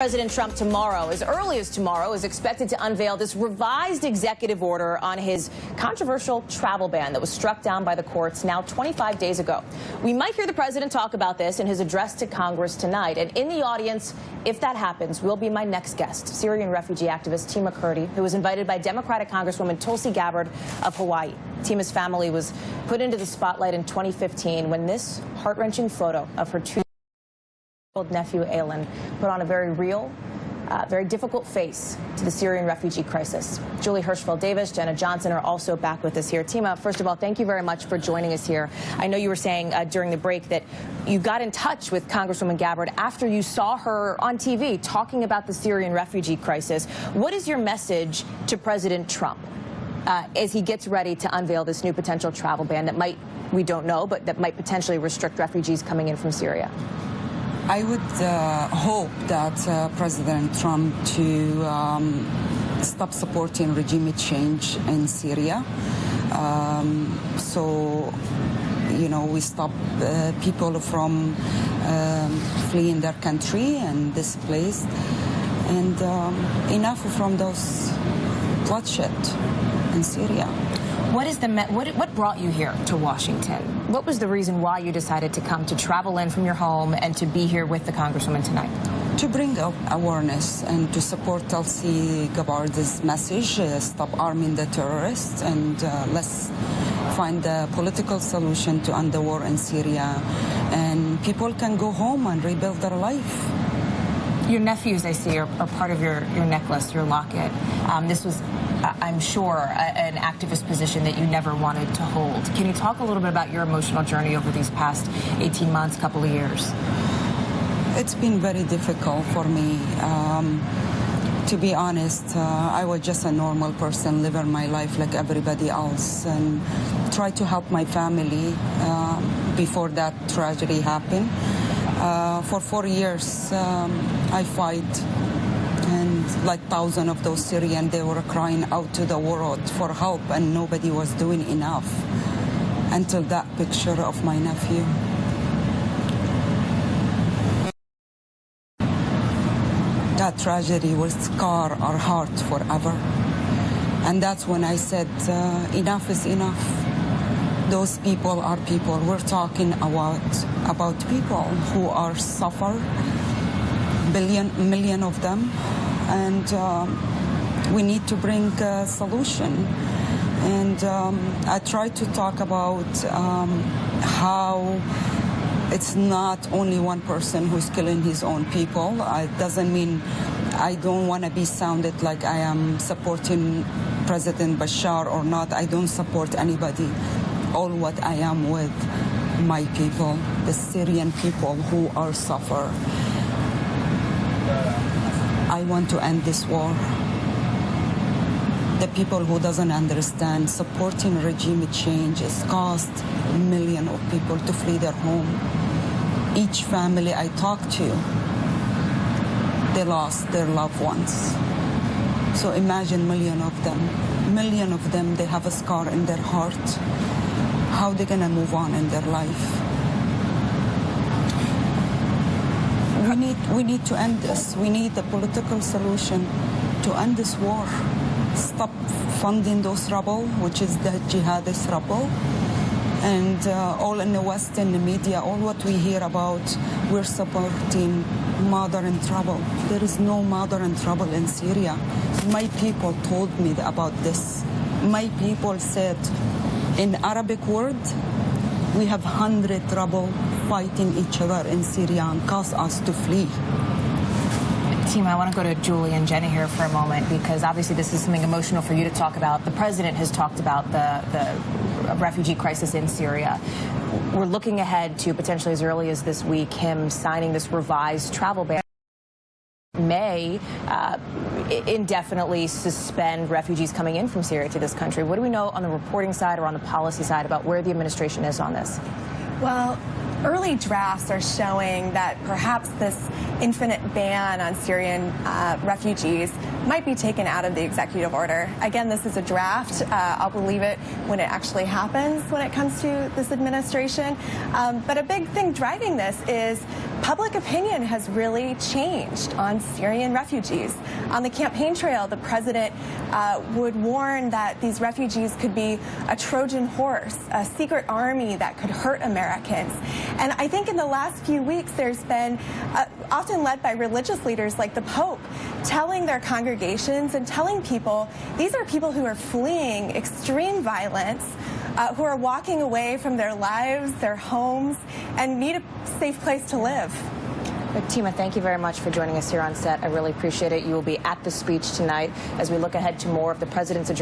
President Trump tomorrow, as early as tomorrow, is expected to unveil this revised executive order on his controversial travel ban that was struck down by the courts now 25 days ago. We might hear the president talk about this in his address to Congress tonight. And in the audience, if that happens, will be my next guest, Syrian refugee activist Tima Kurdi, who was invited by Democratic Congresswoman Tulsi Gabbard of Hawaii. Tima's family was put into the spotlight in 2015 when this heart-wrenching photo of her two-year-old nephew, Aylin, put on a very real, very difficult face to the Syrian refugee crisis. Julie Hirschfeld-Davis, Jenna Johnson are also back with us here. Tima, first of all, thank you very much for joining us here. I know you were saying during the break that you got in touch with Congresswoman Gabbard after you saw her on TV talking about the Syrian refugee crisis. What is your message to President Trump as he gets ready to unveil this new potential travel ban that might, we don't know, but that might potentially restrict refugees coming in from Syria? I would hope that President Trump to stop supporting regime change in Syria. So, you know, we stop people from fleeing their country and displaced. And enough from those bloodshed in Syria. What brought you here to Washington? What was the reason why you decided to come, to travel in from your home and to be here with the Congresswoman tonight? To bring up awareness and to support Tulsi Gabbard's message, stop arming the terrorists, and let's find a political solution to end the war in Syria. And people can go home and rebuild their life. Your nephews, I see, are part of your necklace, your locket. This was, I'm sure, an activist position that you never wanted to hold. Can you talk a little bit about your emotional journey over these past 18 months, couple of years? It's been very difficult for me. To be honest, I was just a normal person living my life like everybody else and try to help my family before that tragedy happened. For 4 years, I fight, and like thousands of those Syrians, they were crying out to the world for help, and nobody was doing enough until that picture of my nephew. That tragedy will scar our heart forever. And that's when I said, enough is enough. Those people are people. We're talking about people who are suffer, million of them, and we need to bring a solution. And I try to talk about how it's not only one person who's killing his own people. It doesn't mean I don't want to be sounded like I am supporting President Bashar or not. I don't support anybody. All what I am with my people, the Syrian people who are suffer. I want to end this war. The people who doesn't understand supporting regime change has cost millions of people to flee their home. Each family I talk to, they lost their loved ones. So imagine millions of them, they have a scar in their heart. How they're going to move on in their life. We need to end this. We need a political solution to end this war. Stop funding those rebels, which is the jihadist rebel. And all in the West, in the media, all what we hear about, we're supporting mother in trouble. There is no mother in trouble in Syria. My people told me about this. My people said, in Arabic word, we have 100 rebel fighting each other in Syria and cause us to flee. Tima, I want to go to Julie and Jenna here for a moment because obviously this is something emotional for you to talk about. The president has talked about the refugee crisis in Syria. We're looking ahead to potentially as early as this week him signing this revised travel ban. May indefinitely suspend refugees coming in from Syria to this country. What do we know on the reporting side or on the policy side about where the administration is on this? Well, early drafts are showing that perhaps this infinite ban on Syrian refugees might be taken out of the executive order. Again, this is a draft. I'll believe it when it actually happens when it comes to this administration. But a big thing driving this is public opinion has really changed on Syrian refugees. On the campaign trail, the president would warn that these refugees could be a Trojan horse, a secret army that could hurt Americans. And I think in the last few weeks, there's been, often led by religious leaders like the Pope, telling their congregations and telling people, these are people who are fleeing extreme violence, who are walking away from their lives, their homes, and need a safe place to live. Tima, thank you very much for joining us here on set. I really appreciate it. You will be at the speech tonight as we look ahead to more of the president's address.